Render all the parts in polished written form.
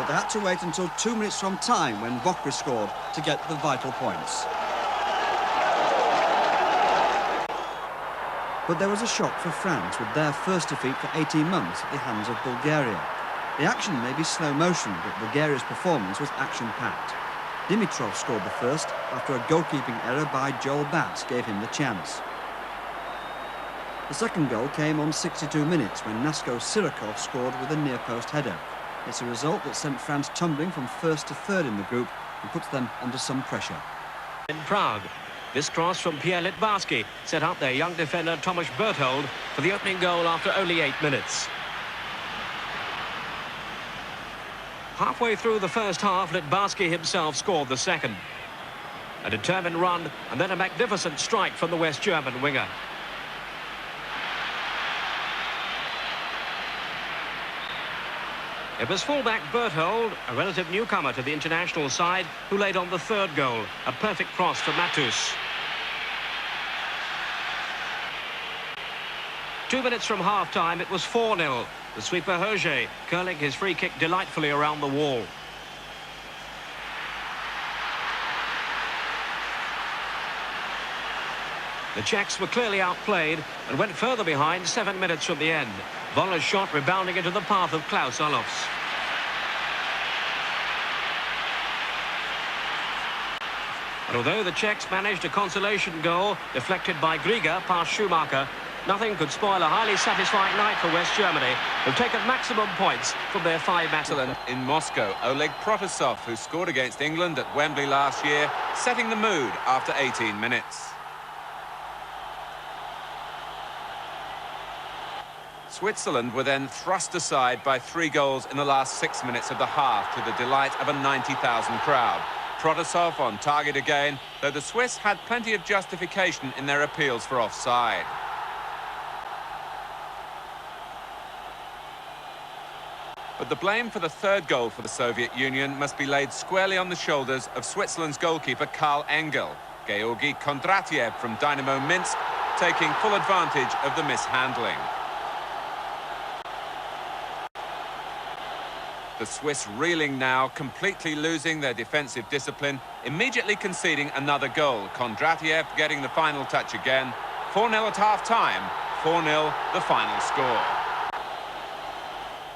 but they had to wait until 2 minutes from time when Bokri scored to get the vital points. But there was a shock for France with their first defeat for 18 months at the hands of Bulgaria. The action may be slow motion, but Bulgaria's performance was action-packed. Dimitrov scored the first after a goalkeeping error by Joel Batts gave him the chance. The second goal came on 62 minutes when Nasko Sirakov scored with a near-post header. It's a result that sent France tumbling from first to third in the group and puts them under some pressure. In Prague, this cross from Pierre Litbarski set up their young defender Tomasz Berthold for the opening goal after only 8 minutes. Halfway through the first half, Litbarski himself scored the second. A determined run and then a magnificent strike from the West German winger. It was fullback Berthold, a relative newcomer to the international side, who laid on the third goal, a perfect cross for Matus. 2 minutes from half-time, it was 4-0. The sweeper Hergé curling his free kick delightfully around the wall. The Czechs were clearly outplayed and went further behind 7 minutes from the end. Voller's shot rebounding into the path of Klaus Olofs. And although the Czechs managed a consolation goal deflected by Griga past Schumacher, nothing could spoil a highly satisfying night for West Germany, who've taken maximum points from their 5 matches. In Moscow, Oleg Protasov, who scored against England at Wembley last year, setting the mood after 18 minutes. Switzerland were then thrust aside by 3 goals in the last 6 minutes of the half to the delight of a 90,000 crowd. Protasov on target again, though the Swiss had plenty of justification in their appeals for offside. But the blame for the third goal for the Soviet Union must be laid squarely on the shoulders of Switzerland's goalkeeper Karl Engel. Georgi Kondratiev from Dynamo Minsk taking full advantage of the mishandling. The Swiss reeling now, completely losing their defensive discipline, immediately conceding another goal. Kondratiev getting the final touch again. 4-0 at half-time, 4-0 the final score.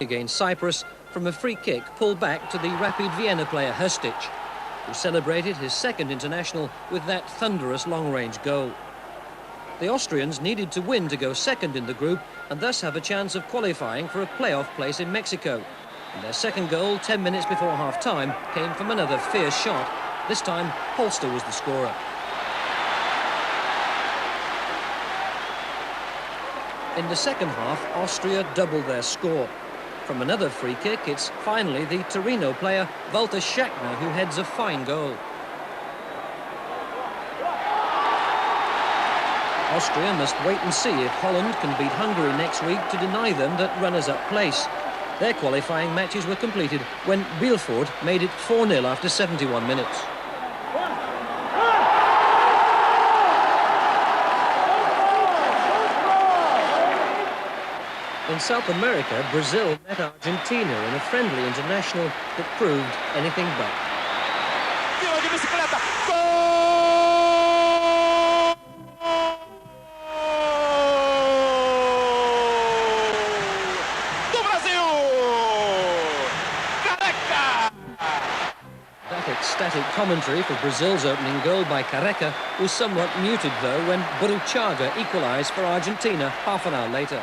Against Cyprus from a free kick pulled back to the Rapid Vienna player Hrstić, who celebrated his second international with that thunderous long-range goal. The Austrians needed to win to go second in the group and thus have a chance of qualifying for a playoff place in Mexico. And their second goal, 10 minutes before half-time, came from another fierce shot. This time, Holster was the scorer. In the second half, Austria doubled their score. From another free kick, it's finally the Torino player, Walter Schachner, who heads a fine goal. Austria must wait and see if Holland can beat Hungary next week to deny them that runners-up place. Their qualifying matches were completed when Bielefeld made it 4-0 after 71 minutes. In South America, Brazil met Argentina in a friendly international that proved anything but. Ecstatic commentary for Brazil's opening goal by Careca was somewhat muted, though, when Burruchaga equalised for Argentina half an hour later.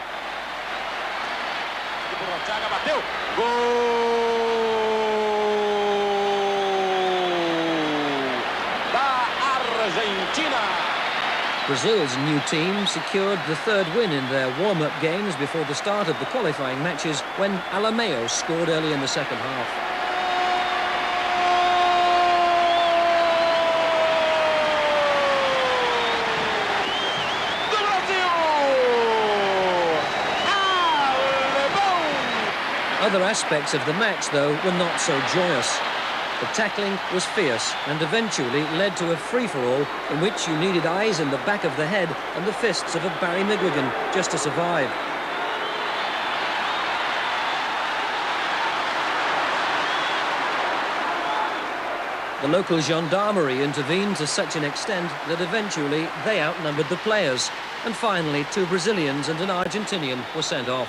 Brazil's new team secured the third win in their warm-up games before the start of the qualifying matches when Alameo scored early in the second half. Other aspects of the match, though, were not so joyous. The tackling was fierce and eventually led to a free-for-all in which you needed eyes in the back of the head and the fists of a Barry McGuigan just to survive. The local gendarmerie intervened to such an extent that eventually they outnumbered the players, and finally 2 Brazilians and an Argentinian were sent off.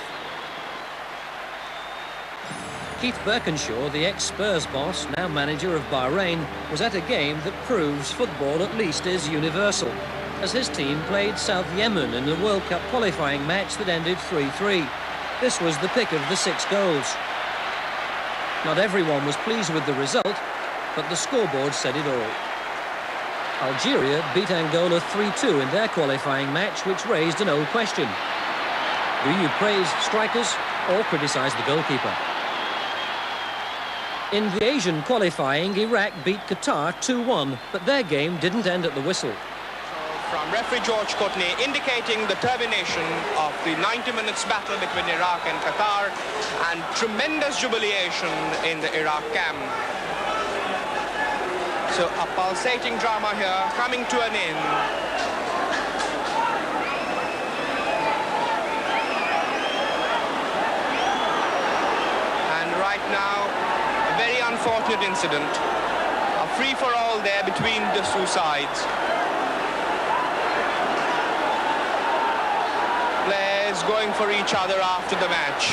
Keith Birkinshaw, the ex-Spurs boss, now manager of Bahrain, was at a game that proves football at least is universal, as his team played South Yemen in the World Cup qualifying match that ended 3-3. This was the pick of the 6 goals. Not everyone was pleased with the result, but the scoreboard said it all. Algeria beat Angola 3-2 in their qualifying match, which raised an old question. Do you praise strikers or criticise the goalkeeper? In the Asian qualifying, Iraq beat Qatar 2-1, but their game didn't end at the whistle. From referee George Courtney indicating the termination of the 90 minutes battle between Iraq and Qatar, and tremendous jubilation in the Iraq camp. So a pulsating drama here coming to an end. And right now, a very unfortunate incident. A free-for-all there between the 2 sides. Players going for each other after the match.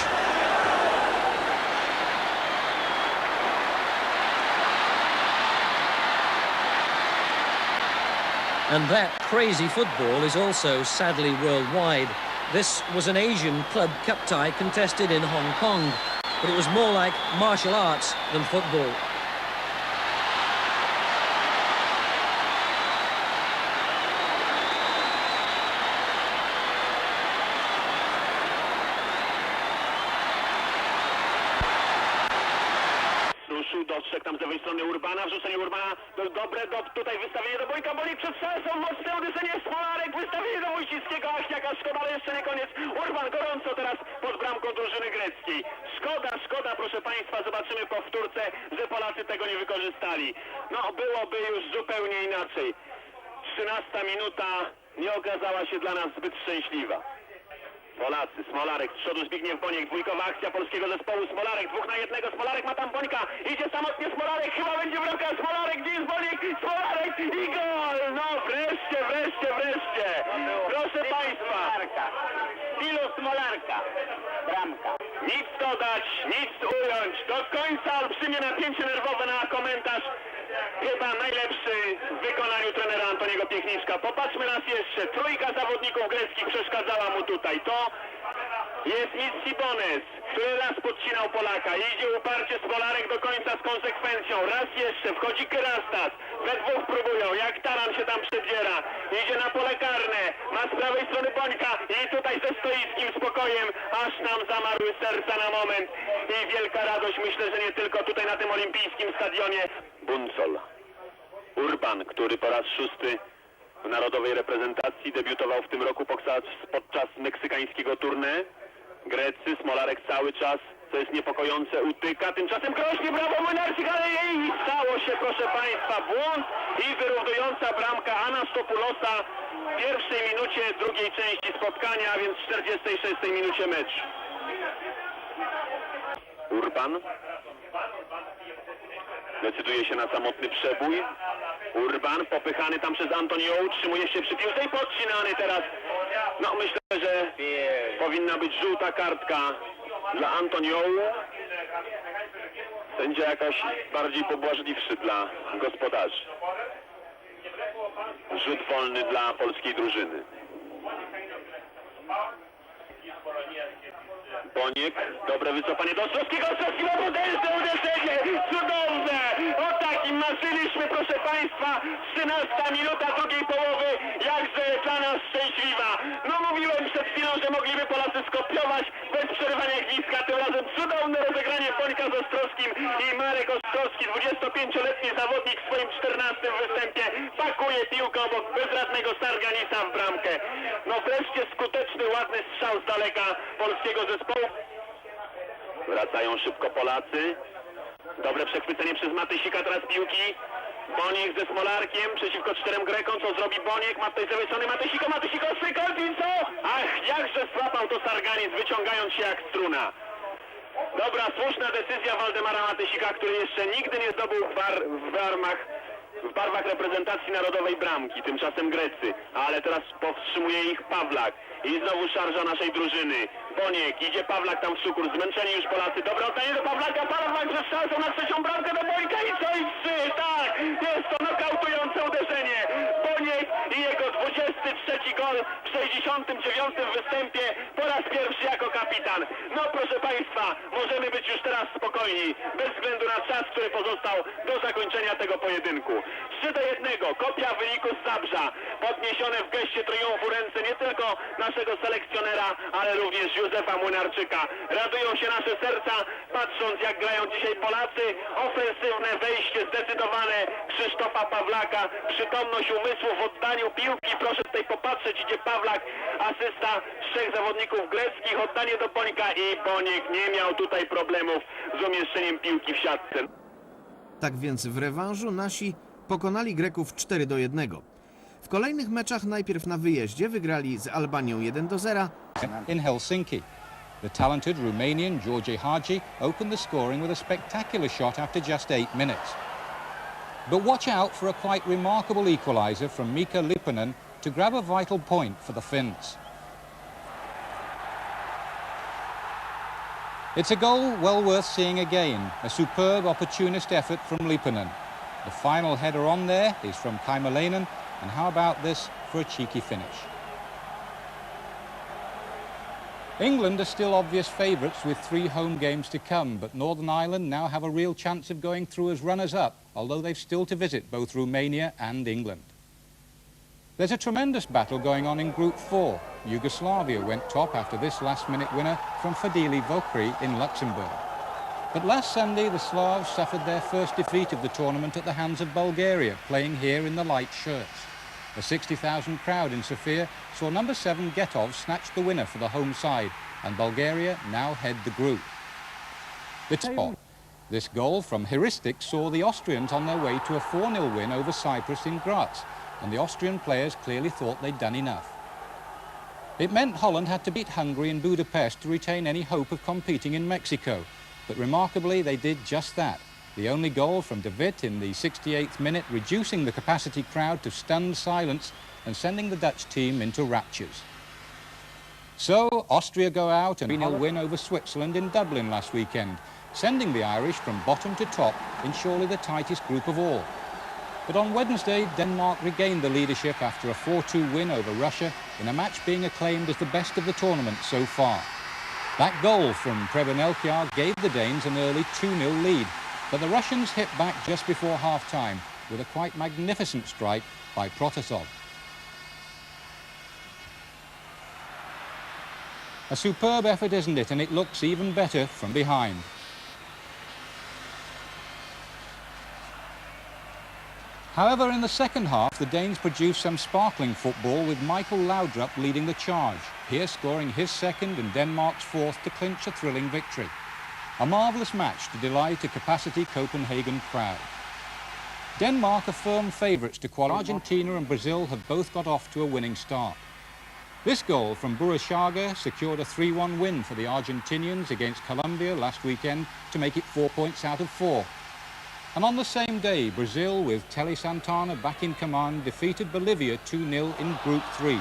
And that crazy football is also sadly worldwide. This was an Asian club cup tie contested in Hong Kong, but it was more like martial arts than football. Dostrzegł tam z lewej strony Urbana, wrzucenie Urbana, dobre, tutaj wystawienie do Bońka, Bolik przed sensą, mocne uderzenie, Smolarek, wystawienie do Wojcińskiego, Aśniaka, szkoda, ale jeszcze nie koniec. Urban gorąco teraz pod bramką drużyny greckiej. Szkoda, proszę Państwa, zobaczymy po powtórce, że Polacy tego nie wykorzystali. No, byłoby już zupełnie inaczej. 13 minuta nie okazała się dla nas zbyt szczęśliwa. Polacy, Smolarek z przodu, Zbigniew Boniek, dwójkowa akcja polskiego zespołu, Smolarek 2 na 1, Smolarek ma tam Bońka, idzie samotnie Smolarek, chyba będzie bramka, Smolarek, gdzie jest Boniek, Smolarek i gol! No wreszcie! Proszę Państwa, stylu Smolarka, bramka. Nic dodać, nic ująć, do końca olbrzymie napięcie nerwowe na komentarz. Chyba najlepszy w wykonaniu trenera Antoniego Piechniczka. Popatrzmy raz jeszcze. 3 zawodników greckich przeszkadzała mu tutaj. To jest Mitsibones, który raz podcinał Polaka. Idzie uparcie Smolarek do końca z konsekwencją. Raz jeszcze wchodzi Kyrastas. We dwóch próbują. Jak taran się tam przedziera. Idzie na pole karne. Ma z prawej strony Bońka. I tutaj ze stoickim spokojem. Aż nam zamarły serca na moment. I wielka radość. Myślę, że nie tylko tutaj na tym olimpijskim stadionie. Bunsol. Urban, który po raz 6 w narodowej reprezentacji debiutował w tym roku podczas meksykańskiego tournée. Grecy, Smolarek cały czas, co jest niepokojące, utyka, tymczasem Krośnie, brawo Młynarczyk, ale i stało się, proszę Państwa, błąd i wyrównująca bramka Anastopulosa w pierwszej minucie drugiej części spotkania, a więc w 46 minucie meczu. Urban decyduje się na samotny przebój. Urban popychany tam przez Antonio, utrzymuje się przy piłce i podcinany teraz. No myślę, że powinna być żółta kartka dla Antonio. Sędzia jakaś bardziej pobłażliwszy dla gospodarzy. Rzut wolny dla polskiej drużyny. Boniek, dobre wycofanie do Ostrowskiego, ma potężne uderzenie, cudowne! O takim marzyliśmy, proszę Państwa, 13 minuta drugiej połowy, jakże dla nas szczęśliwa. No mówiłem przed chwilą, że mogliby Polacy skopiować bez przerywania gwizdka, tym razem cudowne rozegranie Bońka z Ostrowskim i Marek Ostrowski, 25-letni zawodnik w swoim 14 występie, pakuje piłkę obok bezradnego Sarganisa w bramkę. No wreszcie skuteczny, ładny strzał z daleka polskiego zespołu. Wracają szybko Polacy. Dobre przechwycenie przez Matysika teraz piłki. Boniek ze Smolarkiem przeciwko 4 Grekom. Co zrobi Boniek? Ma tutaj z lewej strony Matysik ostry kąt i co? Ach, jakże złapał to Sarganis, wyciągając się jak struna. Dobra, słuszna decyzja Waldemara Matysika, który jeszcze nigdy nie zdobył w barwach reprezentacji narodowej bramki, tymczasem Grecy, ale teraz powstrzymuje ich Pawlak i znowu szarża naszej drużyny. Boniek, idzie Pawlak tam w sukurs, zmęczeni już Polacy, dobra, oddanie do Pawlaka, Pawlak ze szansą na trzecią bramkę do Bońka i co, i 3, tak, jest to nokautujące uderzenie. Boniek i jego 23 gol w 69. występie, po raz pierwszy jako kapitan. No proszę Państwa, możemy być już teraz spokojni, bez względu na czas, który pozostał do zakończenia tego pojedynku. 3-1, kopia wyniku z Zabrza, podniesione w geście triumfu ręce nie tylko naszego selekcjonera, ale również Józefa Młynarczyka. Radują się nasze serca, patrząc jak grają dzisiaj Polacy. Ofensywne wejście zdecydowane Krzysztofa Pawlaka, przytomność umysłu w oddaniu piłki. Proszę tutaj popatrzeć, idzie Pawlak, asysta 3 zawodników greckich, oddanie do Bońka i Boniek nie miał tutaj problemów z umieszczeniem piłki w siatce. Tak więc w rewanżu nasi pokonali Greków 4-1. W kolejnych meczach najpierw na wyjeździe wygrali z Albanią 1-0. In Helsinki, the talented Romanian George Hagi opened the scoring with a spectacular shot after just 8 minutes. But watch out for a quite remarkable equaliser from Mika Lipponen to grab a vital point for the Finns. It's a goal well worth seeing again, a superb opportunist effort from Lipponen. The final header on there is from Kaimalainen, and how about this for a cheeky finish? England are still obvious favourites with 3 home games to come, but Northern Ireland now have a real chance of going through as runners-up, although they've still to visit both Romania and England. There's a tremendous battle going on in Group 4. Yugoslavia went top after this last-minute winner from Fadili Vokri in Luxembourg. But last Sunday, the Slavs suffered their first defeat of the tournament at the hands of Bulgaria, playing here in the light shirts. A 60,000 crowd in Sofia saw number 7 Getov snatch the winner for the home side, and Bulgaria now head the group. The spot. This goal from Hristic saw the Austrians on their way to a 4-0 win over Cyprus in Graz, and the Austrian players clearly thought they'd done enough. It meant Holland had to beat Hungary in Budapest to retain any hope of competing in Mexico, but remarkably they did just that. The only goal from De Witt in the 68th minute reducing the capacity crowd to stunned silence and sending the Dutch team into raptures. So Austria go out and 3-0 win over Switzerland in Dublin last weekend, sending the Irish from bottom to top in surely the tightest group of all. But on Wednesday, Denmark regained the leadership after a 4-2 win over Russia in a match being acclaimed as the best of the tournament so far. That goal from Preben Elkjær gave the Danes an early 2-0 lead, but the Russians hit back just before half-time with a quite magnificent strike by Protasov. A superb effort, isn't it? And it looks even better from behind. However, in the second half, the Danes produced some sparkling football with Michael Laudrup leading the charge, here scoring his second and Denmark's fourth to clinch a thrilling victory. A marvellous match to delight a capacity Copenhagen crowd. Denmark are firm favourites to qualify. Argentina and Brazil have both got off to a winning start. This goal from Burruchaga secured a 3-1 win for the Argentinians against Colombia last weekend to make it 4 points out of 4. And on the same day, Brazil, with Tele Santana back in command, defeated Bolivia 2-0 in Group 3.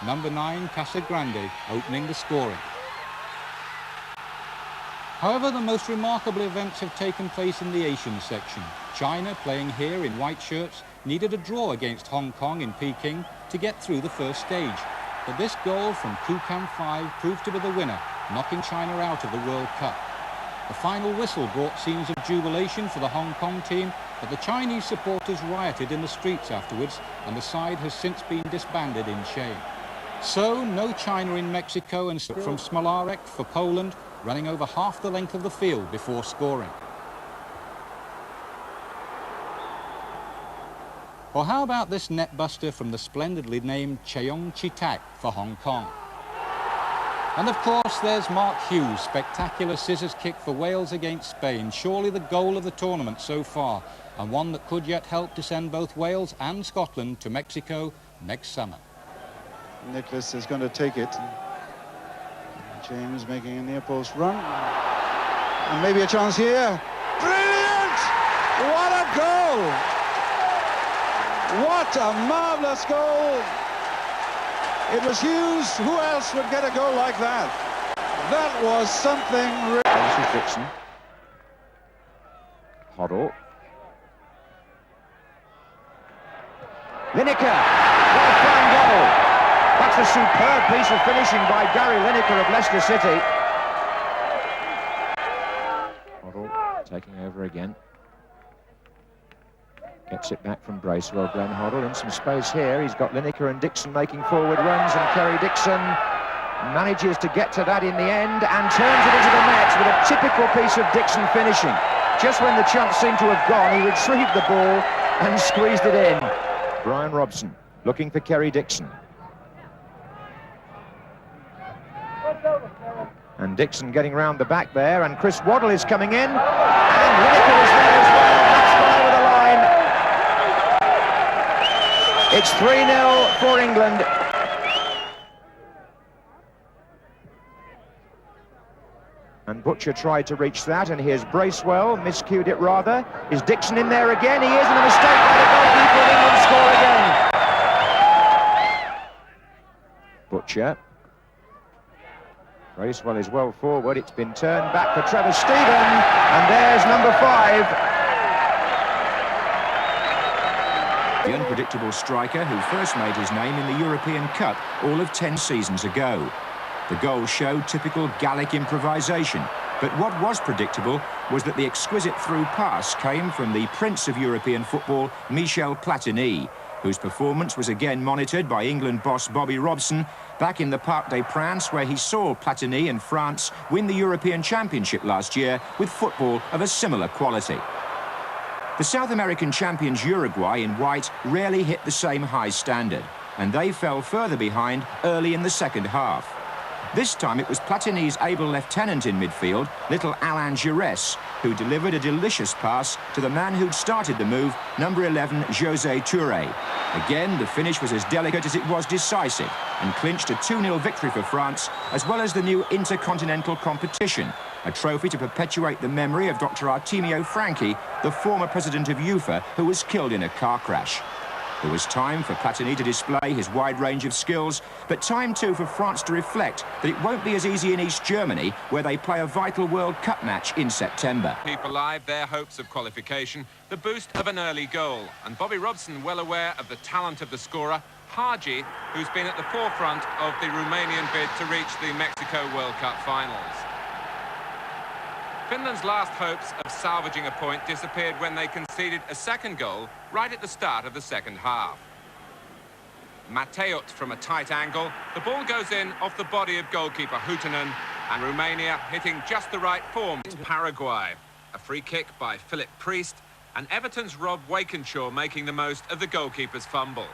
Number 9, Casagrande, opening the scoring. However, the most remarkable events have taken place in the Asian section. China, playing here in white shirts, needed a draw against Hong Kong in Peking to get through the first stage. But this goal from Kukan 5 proved to be the winner, knocking China out of the World Cup. The final whistle brought scenes of jubilation for the Hong Kong team, but the Chinese supporters rioted in the streets afterwards, and the side has since been disbanded in shame. So, no China in Mexico, and from Smolarek for Poland, running over half the length of the field before scoring. Or how about this netbuster from the splendidly named Cheong Chitak for Hong Kong? And of course there's Mark Hughes' spectacular scissors kick for Wales against Spain, surely the goal of the tournament so far, and one that could yet help to send both Wales and Scotland to Mexico next summer. Nicholas is going to take it. James making a near post run. And maybe a chance here. Brilliant! What a goal! What a marvellous goal! It was Hughes. Who else would get a goal like that? That was something real. This is Dixon. Hoddle. Lineker. What a fine goal. That's a superb piece of finishing by Gary Lineker of Leicester City. Hoddle taking over again. Gets it back from Bracewell. Glenn Hoddle in some space here. He's got Lineker and Dixon making forward runs, and Kerry Dixon manages to get to that in the end and turns it into the net with a typical piece of Dixon finishing. Just when the chance seemed to have gone, he retrieved the ball and squeezed it in. Brian Robson looking for Kerry Dixon. And Dixon getting round the back there, and Chris Waddle is coming in, and Lineker is there as well. That's far over the line. It's 3-0 for England. And Butcher tried to reach that, and here's Bracewell, miscued it rather. Is Dixon in there again? He is, and a mistake by the goalkeeper, and England score again. Butcher. Bracewell is well forward. It's been turned back for Trevor Stephen, and there's number 5. The unpredictable striker who first made his name in the European Cup all of 10 seasons ago. The goal showed typical Gallic improvisation, but what was predictable was that the exquisite through pass came from the prince of European football, Michel Platini, whose performance was again monitored by England boss Bobby Robson back in the Parc des Princes, where he saw Platini and France win the European Championship last year with football of a similar quality. The South American champions Uruguay in white rarely hit the same high standard, and they fell further behind early in the second half. This time it was Platini's able lieutenant in midfield, little Alain Giresse, who delivered a delicious pass to the man who'd started the move, number 11, José Touré. Again, the finish was as delicate as it was decisive and clinched a 2-0 victory for France, as well as the new intercontinental competition, a trophy to perpetuate the memory of Dr. Artemio Franchi, the former president of UEFA, who was killed in a car crash. There was time for Platini to display his wide range of skills, but time too for France to reflect that it won't be as easy in East Germany, where they play a vital World Cup match in September. Keep alive their hopes of qualification, the boost of an early goal. And Bobby Robson, well aware of the talent of the scorer, Haji, who's been at the forefront of the Romanian bid to reach the Mexico World Cup finals. Finland's last hopes of salvaging a point disappeared when they conceded a second goal right at the start of the second half. Mateot from a tight angle. The ball goes in off the body of goalkeeper Huutonen, and Romania hitting just the right form to Paraguay. A free kick by Philip Priest, and Everton's Rob Wakenshaw making the most of the goalkeeper's fumble.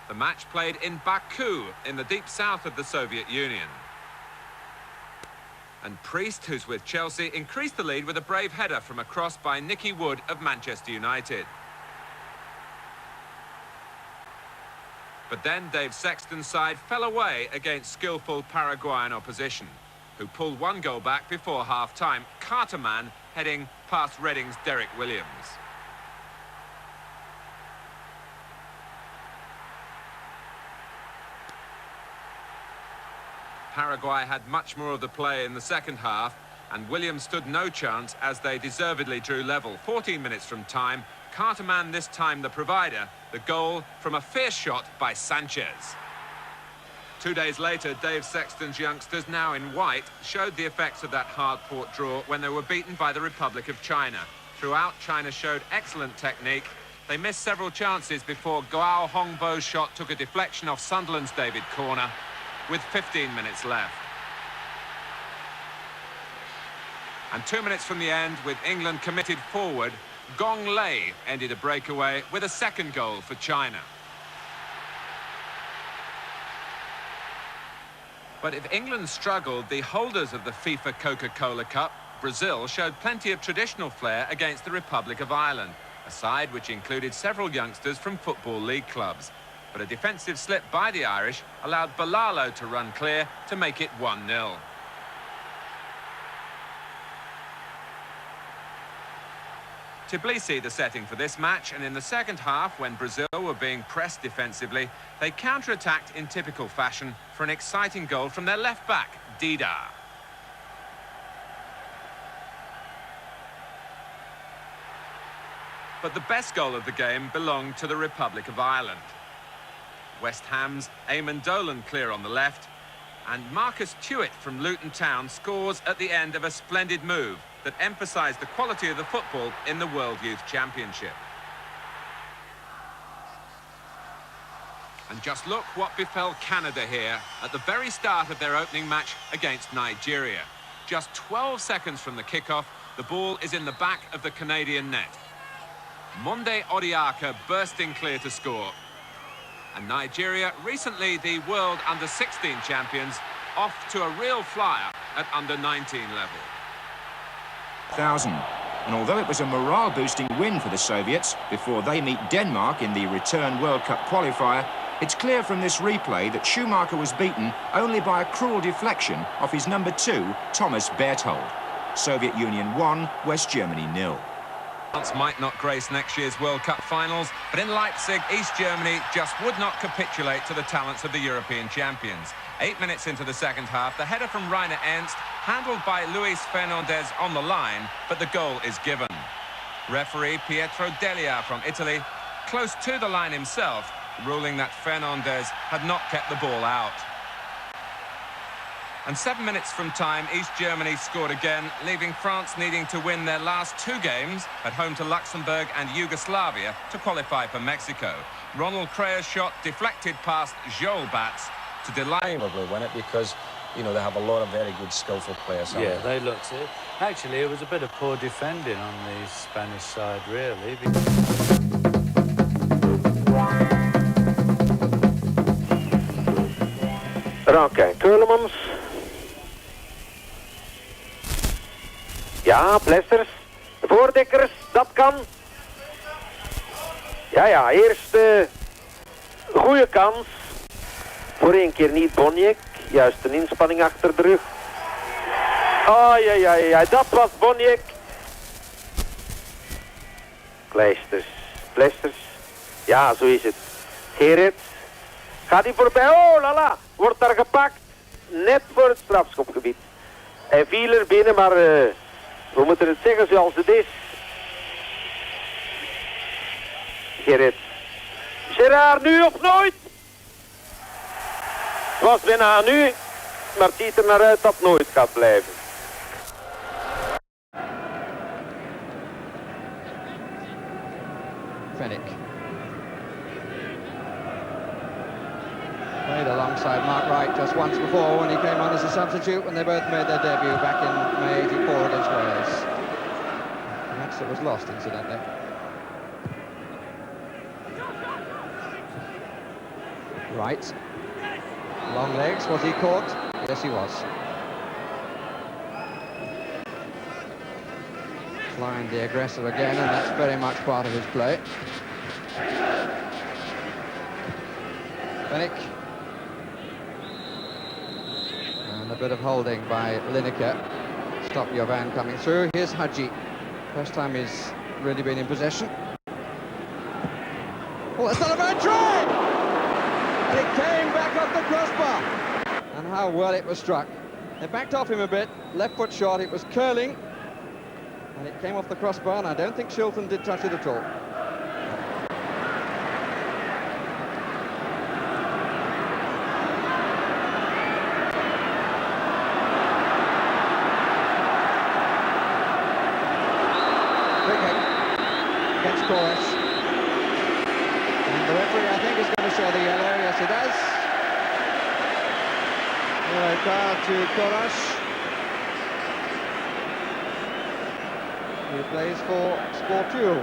The match played in Baku in the deep south of the Soviet Union. And Priest, who's with Chelsea, increased the lead with a brave header from a cross by Nicky Wood of Manchester United. But then Dave Sexton's side fell away against skillful Paraguayan opposition, who pulled one goal back before half-time. Carterman heading past Reading's Derek Williams. Paraguay had much more of the play in the second half, and Williams stood no chance as they deservedly drew level. 14 minutes from time, Carterman this time the provider, the goal from a fierce shot by Sanchez. 2 days later, Dave Sexton's youngsters, now in white, showed the effects of that hard-fought draw when they were beaten by the Republic of China. Throughout, China showed excellent technique. They missed several chances before Goao Hongbo's shot took a deflection off Sunderland's David Corner, with 15 minutes left. And 2 minutes from the end, with England committed forward, Gong Lei ended a breakaway with a second goal for China. But if England struggled, the holders of the FIFA Coca-Cola Cup, Brazil, showed plenty of traditional flair against the Republic of Ireland, a side which included several youngsters from Football League clubs. But a defensive slip by the Irish allowed Balalo to run clear to make it 1-0. Tbilisi the setting for this match, and in the second half, when Brazil were being pressed defensively, they counter-attacked in typical fashion for an exciting goal from their left-back, Dida. But the best goal of the game belonged to the Republic of Ireland. West Ham's Eamon Dolan clear on the left, and Marcus Tuitt from Luton Town scores at the end of a splendid move that emphasised the quality of the football in the World Youth Championship. And just look what befell Canada here at the very start of their opening match against Nigeria. Just 12 seconds from the kickoff, the ball is in the back of the Canadian net. Monde Odiaka bursting clear to score. And Nigeria, recently the World Under-16 champions, off to a real flyer at Under-19 level. And although it was a morale-boosting win for the Soviets before they meet Denmark in the return World Cup qualifier, it's clear from this replay that Schumacher was beaten only by a cruel deflection off his number 2, Thomas Berthold. Soviet Union 1, West Germany 0. France might not grace next year's World Cup finals, but in Leipzig, East Germany just would not capitulate to the talents of the European champions. 8 minutes into the second half, the header from Rainer Ernst, handled by Luis Fernandez on the line, but the goal is given. Referee Pietro Delia from Italy, close to the line himself, ruling that Fernandez had not kept the ball out. And 7 minutes from time, East Germany scored again, leaving France needing to win their last 2 games at home to Luxembourg and Yugoslavia to qualify for Mexico. Ronald Crea's shot deflected past Joel Bats to delay. Probably win it because, you know, they have a lot of very good, skillful players. Yeah, they looked it. Actually, it was a bit of poor defending on the Spanish side, really. Oké, Keulemans. Ja, Plessers. Voordekkers, dat kan. Ja, eerst goede kans. Voor 1 keer niet Boniek. Juist een inspanning achter de rug. Ja, dat was Boniek. Plessers. Ja, zo is het. Gerrit. Gaat hij voorbij? Oh, lala. Wordt daar gepakt. Net voor het strafschopgebied. Hij viel er binnen, maar we moeten het zeggen zoals het is. Gerrit. Gerard, nu of nooit? Het was bijna nu, maar het ziet er naar uit dat het nooit gaat blijven. Fennick. Played alongside Mark Wright just once before when he came on as a substitute when they both made their debut back in May '84 against Wales. A match that was lost, incidentally. Wright. Long legs, was he caught? Yes, he was. Flying the aggressive again, and that's very much part of his play. Fennick. And a bit of holding by Lineker. Stop Jovan coming through. Here's Hadji. First time he's really been in possession. Oh, that's not a bad try! It came back off the crossbar. And how well it was struck. They backed off him a bit. Left foot shot. It was curling. And it came off the crossbar, and I don't think Shilton did touch it at all. Against Torres. And the referee, I think, is going to show the yellow. Yes, he does. Yellow card to Torres. He plays for Sportul.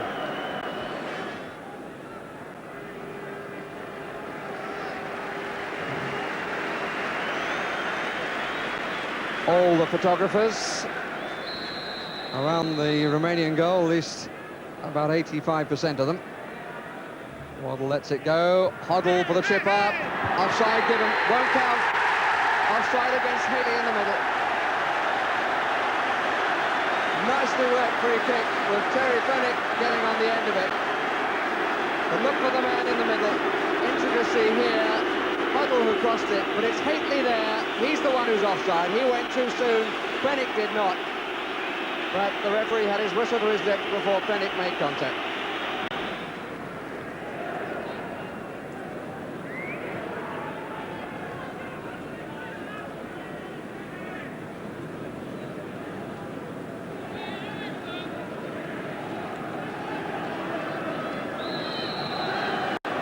All the photographers around the Romanian goal, at least about 85% of them. Waddle lets it go. Hoddle for the chip up. Offside given. Won't count. Offside against Haley in the middle. Nicely worked free kick with Terry Fennick. getting on the end of it. But look for the man in the middle. Intricacy here. Huddle who crossed it, but it's Haitley there. He's the one who's offside. He went too soon. Pennick did not. But the referee had his whistle to his lips before Pennick made contact.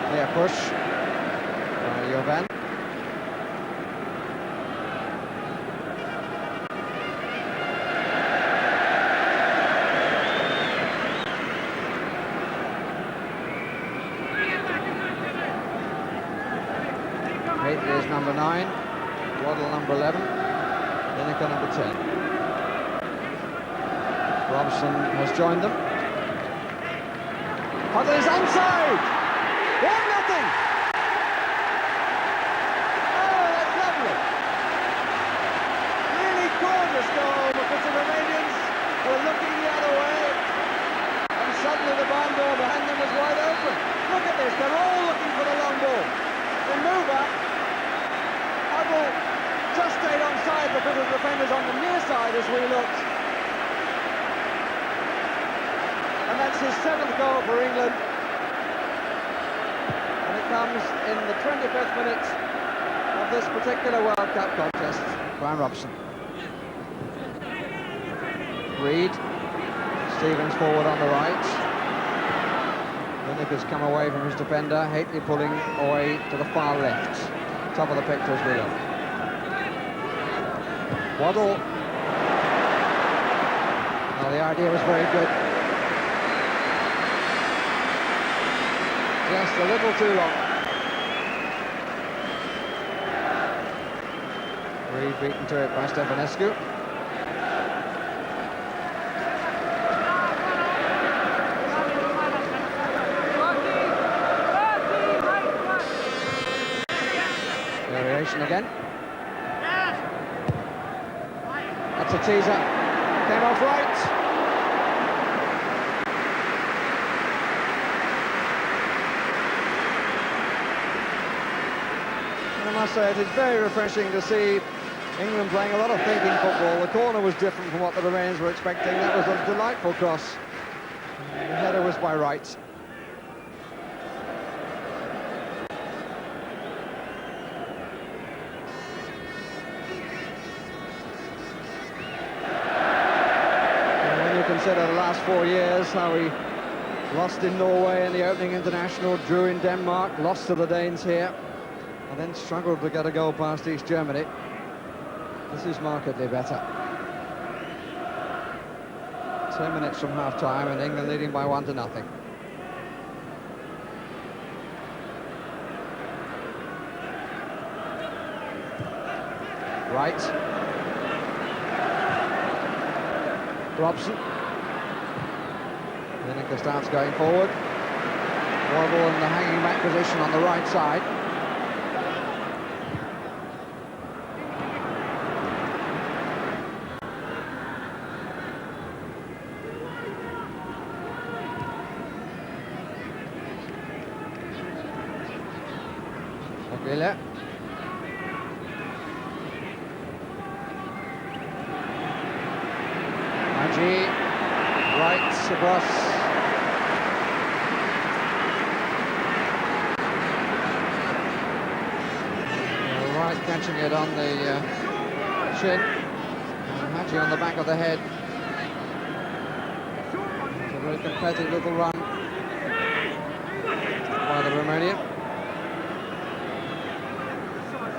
Clear push by Jovan. Haitley is number 9, Waddle number 11, Lineker number 10. Robson has joined them. Huddle is onside! 1-0! Oh, that's lovely! Really gorgeous goal because the Romanians were looking the other way and suddenly the barn door behind them was wide open. Look at this, they're all looking for the long ball. They move up. Huddle just stayed onside because of the defenders on the near side as we looked. And that's his 7th goal for England. And it comes in the 25th minute of this particular World Cup contest. Brian Robson. Reed. Stevens forward on the right. Lineker's come away from his defender. Haitley pulling away to the far left. Top of the picture as we look. Waddle. Well, the idea was very good. Just a little too long. Reed beaten to it by Stefanescu. Variation again. That's a teaser. Came off right. I must say it is very refreshing to see England playing a lot of thinking football. The corner was different from what the Romanians were expecting. That was a delightful cross. The header was by Wright. And when you consider the last 4 years, how we lost in Norway in the opening international, drew in Denmark, lost to the Danes here, and then struggled to get a goal past East Germany. This is markedly better. 10 minutes from half-time and England leading by 1-0. Right. Robson. Lineker starts going forward. Waddle in the hanging back position on the right side. Aguilera. Maggi, right across. Right, catching it on the chin. Maggi on the back of the head. It's a very pathetic little run by the Romanian.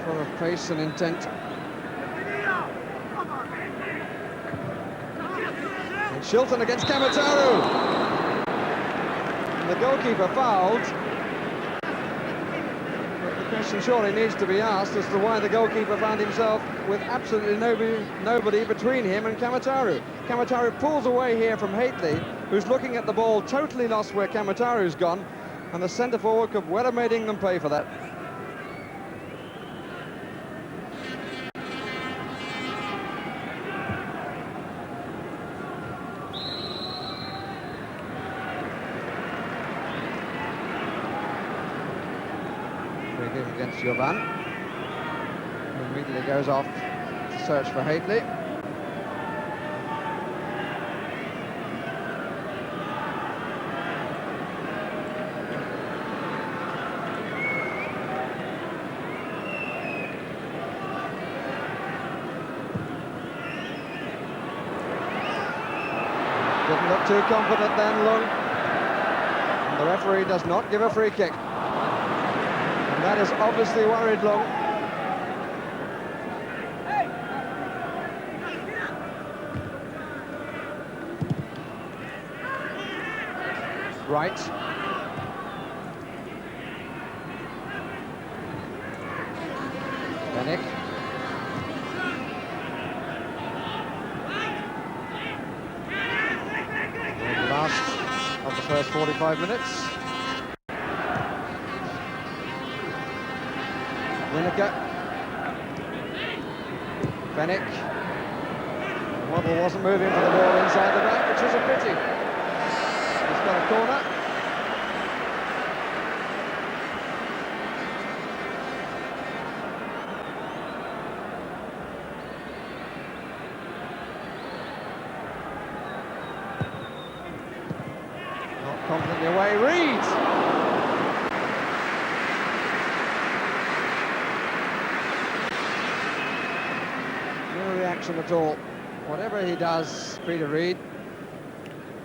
Full of pace and intent. And Shilton against Kamataru. And the goalkeeper fouled. But the question surely needs to be asked as to why the goalkeeper found himself with absolutely nobody between him and Kamataru. Kamataru pulls away here from Haitley, who's looking at the ball, totally lost where Kamataru's gone, and the centre forward could well have made England pay for that. give against Jovan, who immediately goes off to search for Haitley. Didn't look too confident then, Lung. And the referee does not give a free kick. And that is obviously worried Lung. Right. Benick. Of the first 45 minutes. Lineker. Benick. Waddle wasn't moving for the ball inside the back, which is a pity. He's got a corner. Confidently away, Reed! No reaction at all. Whatever he does, Peter Reed,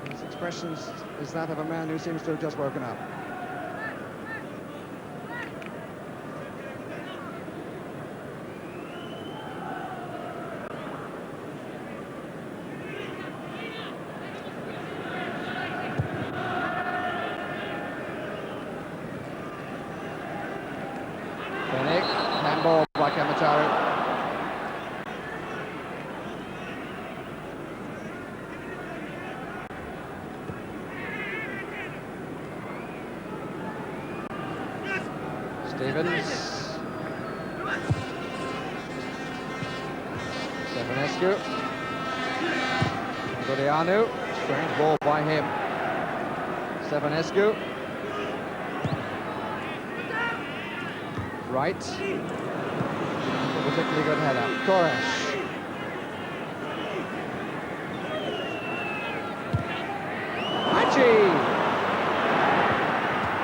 his expression is that of a man who seems to have just woken up. Benick, handball by Kamataru. Stevens. Stefanescu. Godianu. Strange ball by him. Stefanescu. Right. A particularly good header. Koresh. Hachi!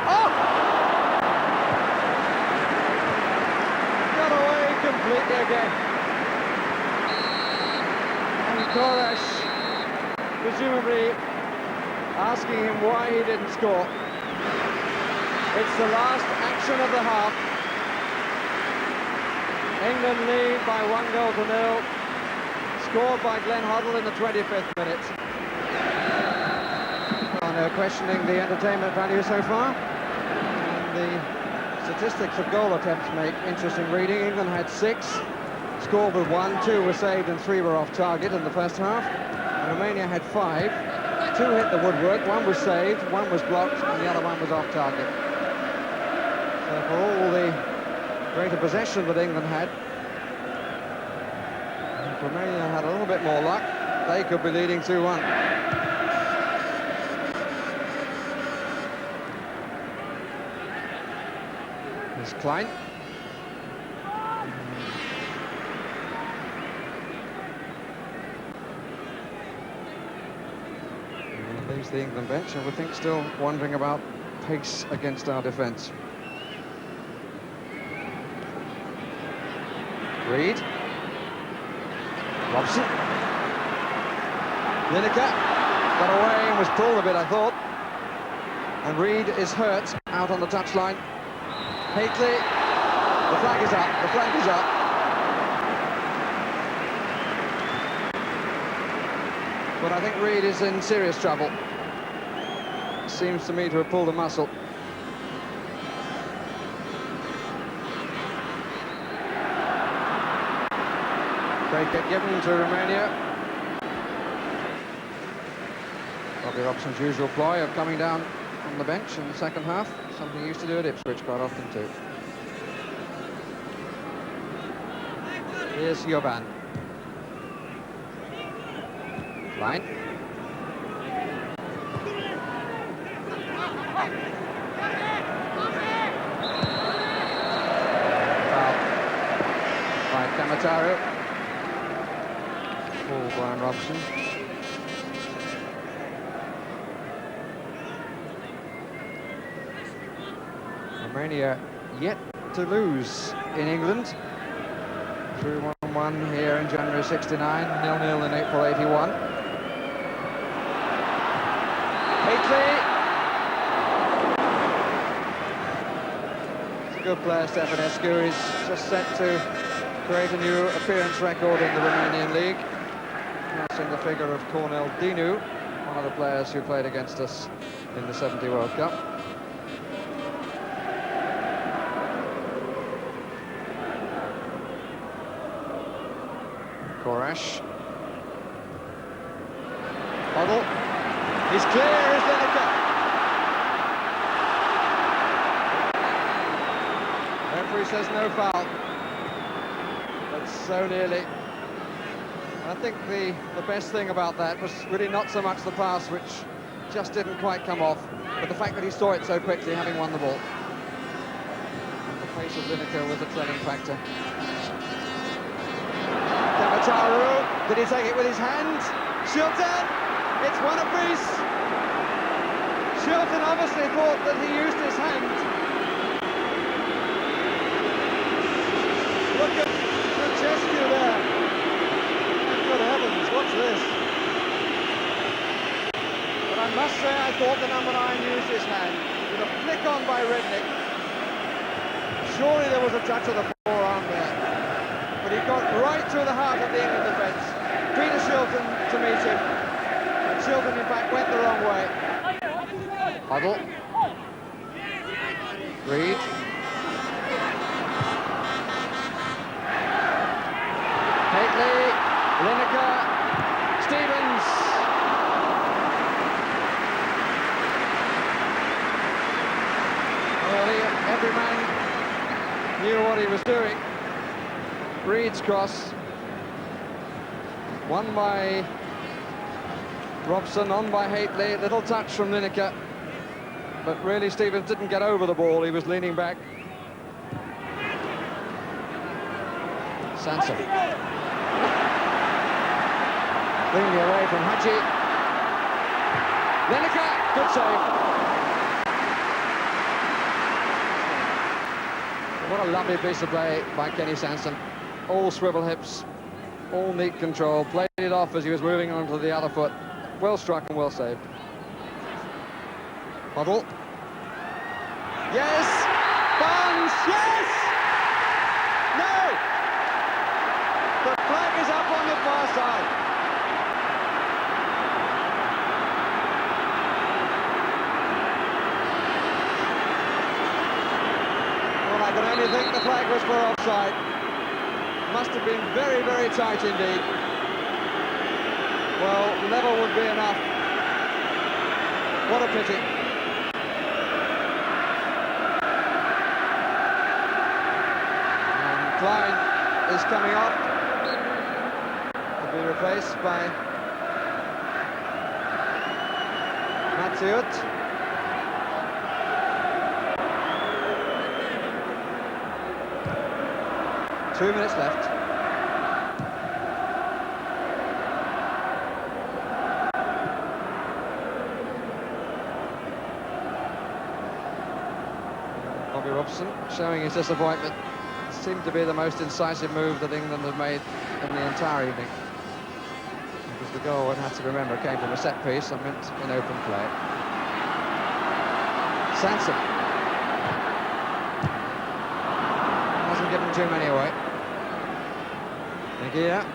Oh! Got away completely again. And Koresh, presumably asking him why he didn't score. It's the last action of the half. England lead by 1-0, scored by Glenn Hoddle in the 25th minute. Oh, no questioning the entertainment value so far. And the statistics of goal attempts make interesting reading. England had 6, scored with 1, 2 were saved and 3 were off target in the first half. And Romania had 5, 2 hit the woodwork, 1 was saved, 1 was blocked and the other 1 was off target. So for all the greater possession that England had, if Romania had a little bit more luck, they could be leading 2-1. Here's Klein. Leaves the England bench, and we think still wondering about pace against our defence. Reed. Robson. Lineker got away and was pulled a bit, I thought. And Reed is hurt out on the touchline. Haitley. The flag is up. The flag is up. But I think Reed is in serious trouble. Seems to me to have pulled a muscle. Free kick given to Romania. Bobby Robson's usual ploy of coming down on the bench in the second half, something he used to do at Ipswich quite often too. Here's Jovan. Line. Tamataru. For Brian Robson. Romania yet to lose in England. Through 1-1 here in January 69, 0-0 in April 81. Haitley. It's a good player, Stefanescu. He's just set to create a new appearance record in the Romanian league. Passing the figure of Cornel Dinu, one of the players who played against us in the 70 World Cup. Korash. Huddle. He's clear as Lineker. Referee says no foul. But so nearly. I think the best thing about that was really not so much the pass, which just didn't quite come off, but the fact that he saw it so quickly, having won the ball. And the pace of Lineker was a telling factor. Tamataru, did he take it with his hand? Shilton, it's one apiece. Shilton obviously thought that he used his hand. Look at the gesture there. Good heavens, what's this? But I must say I thought the number 9 used his hand. With a flick on by Redknapp. Surely there was a touch of the forearm there. But he got right through the heart of the England defence. Peter Shilton to meet him. And Shilton, in fact, went the wrong way. Huddle. Reed. Haitley. Lineker. Stevens. Well, every man knew what he was doing. Reed's cross, won by Robson, on by Haitley, little touch from Lineker, but really Stevens didn't get over the ball, he was leaning back. Sanson. Bringing it away from Hadji. Lineker, good save. What a lovely piece of play by Kenny Sanson. All swivel hips, all neat control, played it off as he was moving on to the other foot. Well struck and well saved. Huddle. Yes! Barnes! Yes! No! The flag is up on the far side. Well, I can only think the flag was for offside. Must have been very, very tight indeed. Well, level would be enough. What a pity. And Klein is coming off to be replaced by Mathieu. 2 minutes left. Bobby Robson showing his disappointment. It seemed to be the most incisive move that England had made in the entire evening. Because the goal, one has to remember, came from a set piece and meant in open play. Sanson. Hasn't given too many away. Nagia.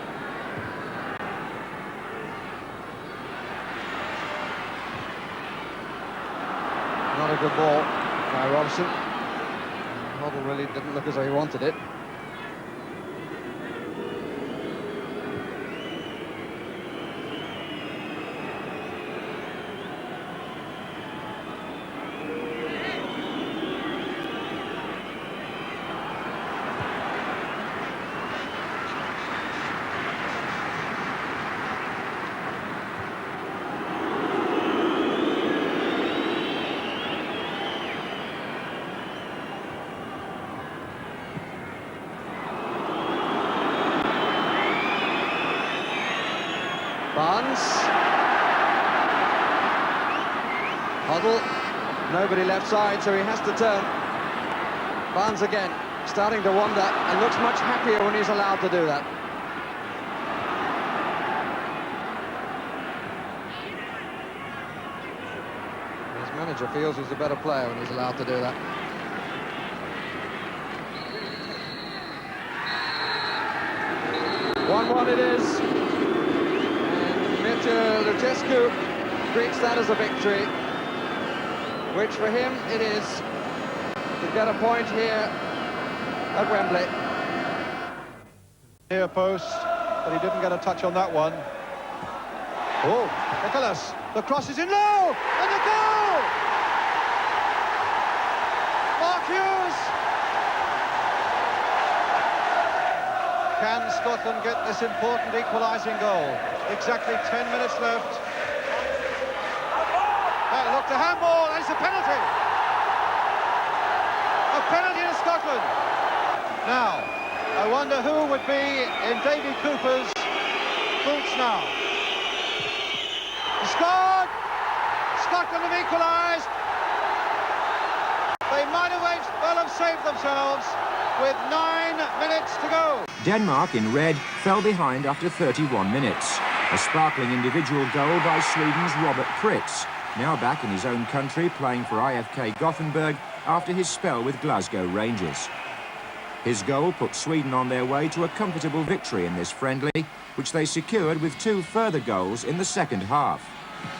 Not a good ball by Robson. Hoddle really didn't look as though he wanted it. Hoddle, nobody left side, so he has to turn. Barnes again, starting to wander, and looks much happier when he's allowed to do that. His manager feels he's a better player when he's allowed to do that. One it is, and Mircea Lucescu greets that as a victory, which for him it is to get a point here at Wembley. Near post, but he didn't get a touch on that one. Oh, Nicholas, the cross is in low, and the goal! Mark Hughes! Can Scotland get this important equalising goal? Exactly 10 minutes left. That looked a handball, and it's a penalty. A penalty to Scotland. Now, I wonder who would be in Davy Cooper's boots now. He scored! Scotland have equalised. They might have well have saved themselves with 9 minutes to go. Denmark, in red, fell behind after 31 minutes. A sparkling individual goal by Sweden's Robert Pritz, now back in his own country playing for IFK Gothenburg after his spell with Glasgow Rangers. His goal put Sweden on their way to a comfortable victory in this friendly, which they secured with 2 further goals in the second half.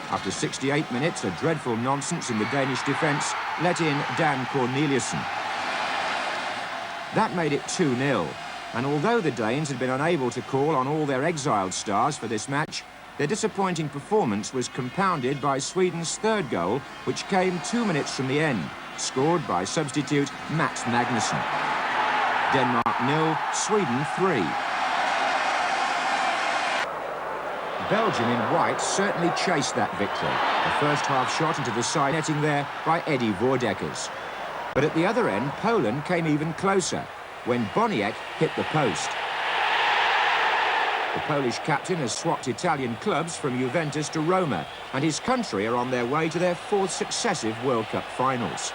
After 68 minutes, a dreadful nonsense in the Danish defence let in Dan Corneliussen. That made it 2-0, and although the Danes had been unable to call on all their exiled stars for this match, their disappointing performance was compounded by Sweden's third goal, which came 2 minutes from the end, scored by substitute Mats Magnusson. Denmark 0, Sweden 3. Belgium in white certainly chased that victory. The first half shot into the side netting there by Eddie Voordeckers. But at the other end, Poland came even closer when Boniek hit the post. The Polish captain has swapped Italian clubs from Juventus to Roma, and his country are on their way to their 4th successive World Cup finals.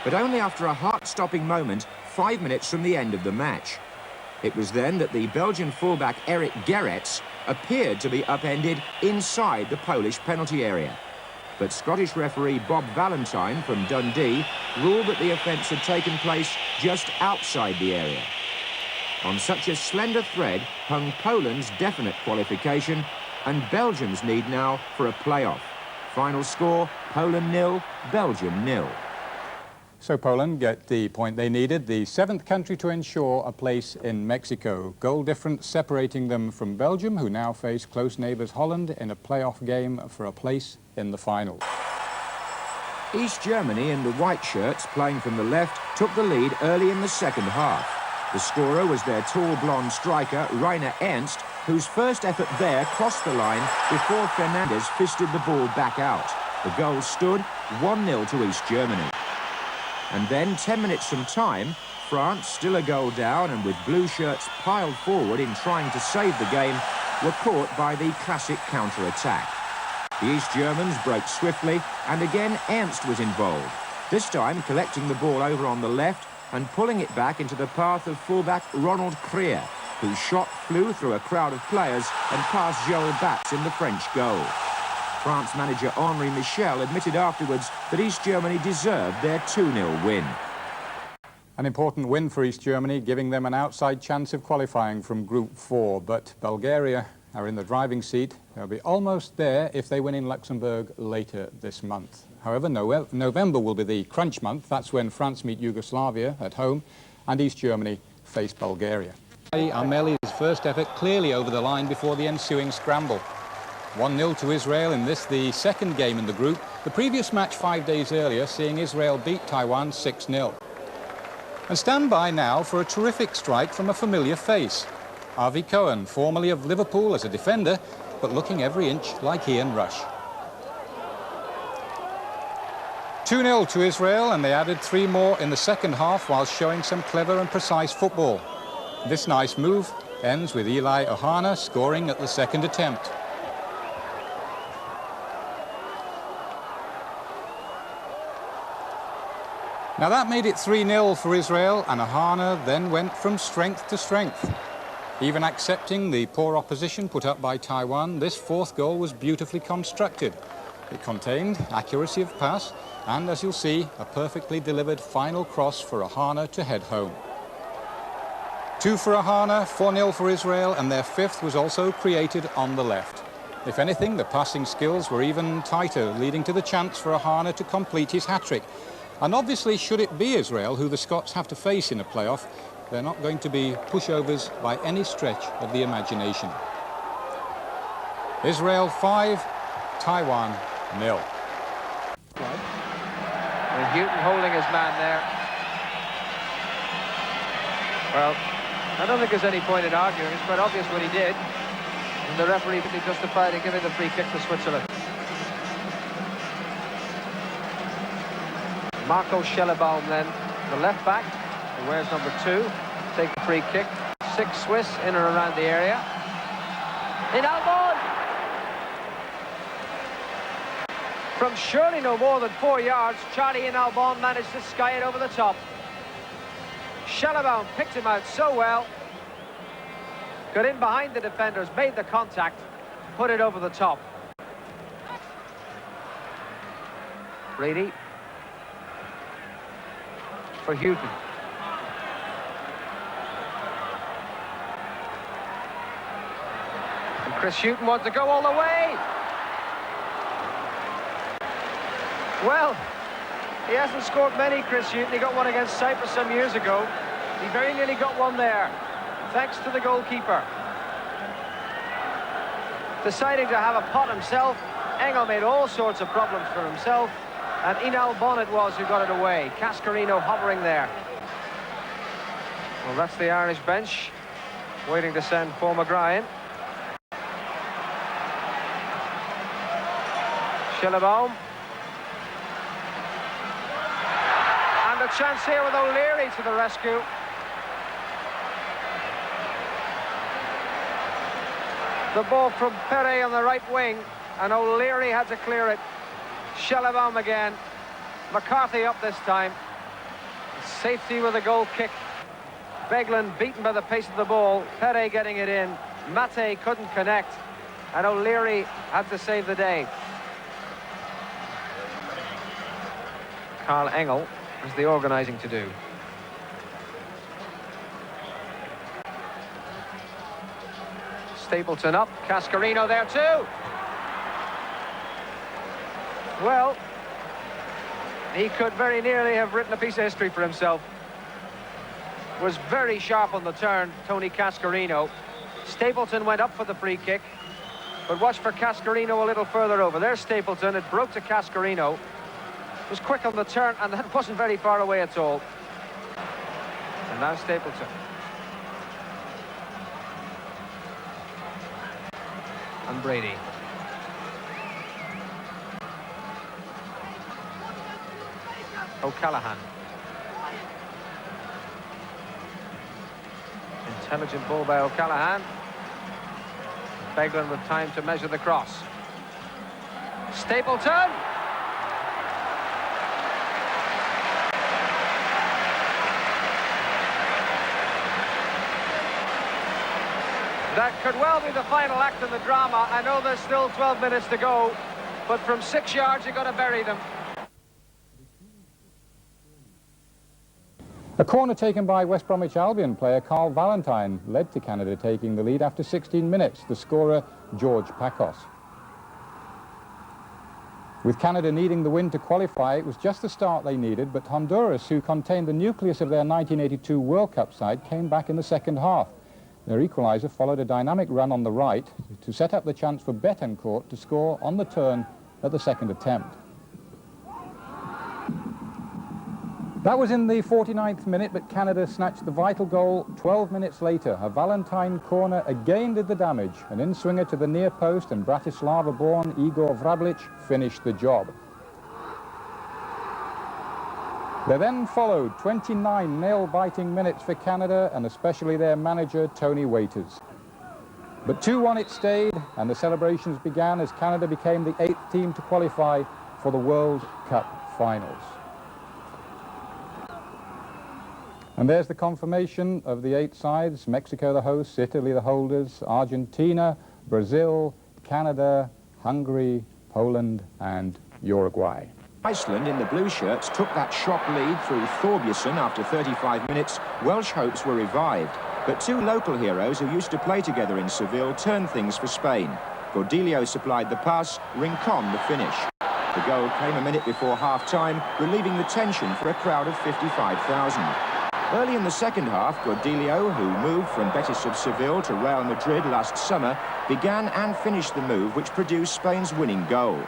But only after a heart-stopping moment 5 minutes from the end of the match. It was then that the Belgian fullback Eric Gerrits appeared to be upended inside the Polish penalty area. But Scottish referee Bob Valentine from Dundee ruled that the offence had taken place just outside the area. On such a slender thread hung Poland's definite qualification and Belgium's need now for a playoff. Final score, Poland 0, Belgium 0. So Poland get the point they needed, the 7th country to ensure a place in Mexico. Goal difference separating them from Belgium, who now face close neighbours Holland in a playoff game for a place in the final. East Germany in the white shirts, playing from the left, took the lead early in the second half. The scorer was their tall blonde striker, Rainer Ernst, whose first effort there crossed the line before Fernandes fisted the ball back out. The goal stood 1-0 to East Germany. And then, 10 minutes from time, France, still a goal down and with blue shirts piled forward in trying to save the game, were caught by the classic counter-attack. The East Germans broke swiftly, and again Ernst was involved, this time collecting the ball over on the left and pulling it back into the path of fullback Ronald Krier, whose shot flew through a crowd of players and past Joel Batz in the French goal. France manager Henri Michel admitted afterwards that East Germany deserved their 2-0 win. An important win for East Germany, giving them an outside chance of qualifying from Group 4. But Bulgaria are in the driving seat. They'll be almost there if they win in Luxembourg later this month. However, November will be the crunch month. That's when France meet Yugoslavia at home and East Germany face Bulgaria. Armeli's first effort clearly over the line before the ensuing scramble. 1-0 to Israel in this, the second game in the group. The previous match 5 days earlier seeing Israel beat Taiwan 6-0. And stand by now for a terrific strike from a familiar face. Avi Cohen, formerly of Liverpool as a defender, but looking every inch like Ian Rush. 2-0 to Israel, and they added 3 more in the second half while showing some clever and precise football. This nice move ends with Eli Ohana scoring at the second attempt. Now that made it 3-0 for Israel, and Ahana then went from strength to strength. Even accepting the poor opposition put up by Taiwan, this fourth goal was beautifully constructed. It contained accuracy of pass and, as you'll see, a perfectly delivered final cross for Ahana to head home. 2 for Ahana, 4-0 for Israel, and their fifth was also created on the left. If anything, the passing skills were even tighter, leading to the chance for Ahana to complete his hat-trick. And obviously, should it be Israel, who the Scots have to face in a playoff, they're not going to be pushovers by any stretch of the imagination. Israel 5, Taiwan 0. And Houghton holding his man there. Well, I don't think there's any point in arguing. It's quite obvious what he did. And the referee could be justified in giving the free kick to Switzerland. Marco Schellebaum then, the left back, who wears number 2, take the free kick. 6 Swiss in and around the area. In Albon! From surely no more than 4 yards, Charlie in Albon managed to sky it over the top. Schellebaum picked him out so well. Got in behind the defenders, made the contact, put it over the top. Brady for Houghton. And Chris Houghton wants to go all the way. Well, he hasn't scored many, Chris Houghton. He got one against Cyprus some years ago. He very nearly got one there, thanks to the goalkeeper. Deciding to have a pot himself, Engel made all sorts of problems for himself, and Inal Bonnet was who got it away. Cascarino hovering there. Well, that's the Irish bench, waiting to send Paul McGryan. Schellebaum. And a chance here with O'Leary to the rescue. The ball from Perret on the right wing, and O'Leary had to clear it. Schellebaum again. McCarthy up this time. Safety with a goal kick. Beglin beaten by the pace of the ball. Perret getting it in. Mate couldn't connect, and O'Leary had to save the day. Carl Engel has the organising to do. Stapleton up, Cascarino there too. Well, he could very nearly have written a piece of history for himself. Was very sharp on the turn, Tony Cascarino. Stapleton went up for the free kick, but watch for Cascarino a little further over. There's Stapleton, it broke to Cascarino. Was quick on the turn, and that wasn't very far away at all. And now Stapleton. And Brady. O'Callaghan. Intelligent ball by O'Callaghan. Beglin with time to measure the cross. Stapleton! That could well be the final act in the drama. I know there's still 12 minutes to go, but from 6 yards you've got to bury them. A corner taken by West Bromwich Albion player Carl Valentine led to Canada taking the lead after 16 minutes, the scorer George Pacos. With Canada needing the win to qualify, it was just the start they needed, but Honduras, who contained the nucleus of their 1982 World Cup side, came back in the second half. Their equaliser followed a dynamic run on the right to set up the chance for Betancourt to score on the turn at the second attempt. That was in the 49th minute, but Canada snatched the vital goal 12 minutes later. A Valentine corner again did the damage. An in-swinger to the near post, and Bratislava-born Igor Vrablic finished the job. There then followed 29 nail-biting minutes for Canada, and especially their manager, Tony Waiters. But 2-1 it stayed, and the celebrations began as Canada became the 8th team to qualify for the World Cup finals. And there's the confirmation of the 8 sides: Mexico the hosts, Italy the holders, Argentina, Brazil, Canada, Hungary, Poland and Uruguay. Iceland in the blue shirts took that shock lead through Thorbjörnsson after 35 minutes. Welsh hopes were revived, but 2 local heroes who used to play together in Seville turned things for Spain. Gordillo supplied the pass, Rincon the finish. The goal came a minute before half-time, relieving the tension for a crowd of 55,000. Early in the second half, Gordillo, who moved from Betis of Seville to Real Madrid last summer, began and finished the move which produced Spain's winning goal.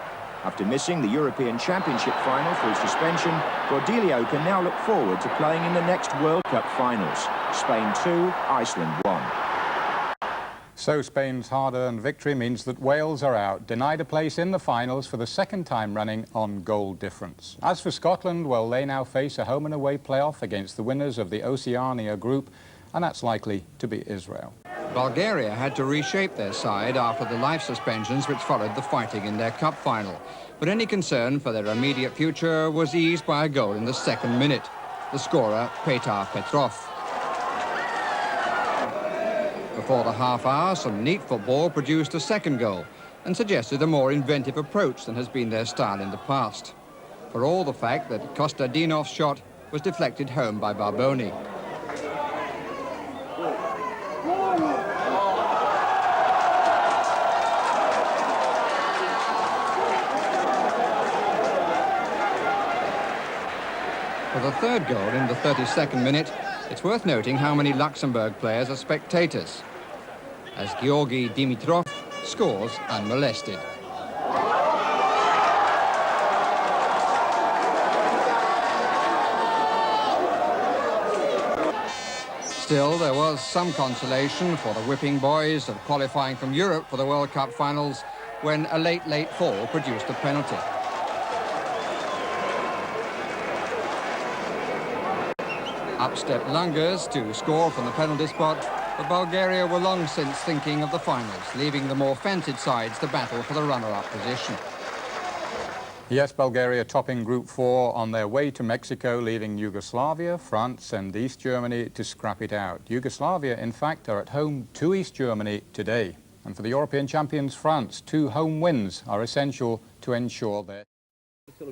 After missing the European Championship final through suspension, Gordillo can now look forward to playing in the next World Cup finals. Spain 2, Iceland 1. So Spain's hard-earned victory means that Wales are out, denied a place in the finals for the second time running on goal difference. As for Scotland, well, they now face a home and away playoff against the winners of the Oceania group, and that's likely to be Israel. Bulgaria had to reshape their side after the life suspensions which followed the fighting in their cup final. But any concern for their immediate future was eased by a goal in the second minute. The scorer, Petar Petrov. Before the half hour, some neat football produced a second goal and suggested a more inventive approach than has been their style in the past. For all the fact that Kostadinov's shot was deflected home by Barboni. For the third goal in the 32nd minute, it's worth noting how many Luxembourg players are spectators, as Georgi Dimitrov scores unmolested. Still, there was some consolation for the whipping boys of qualifying from Europe for the World Cup finals when a late fall produced a penalty. Up stepped Lungers to score from the penalty spot, but Bulgaria were long since thinking of the finals, leaving the more fancied sides to battle for the runner-up position. Yes, Bulgaria topping Group 4 on their way to Mexico, leaving Yugoslavia, France and East Germany to scrap it out. Yugoslavia, in fact, are at home to East Germany today. And for the European champions France, 2 home wins are essential to ensure their...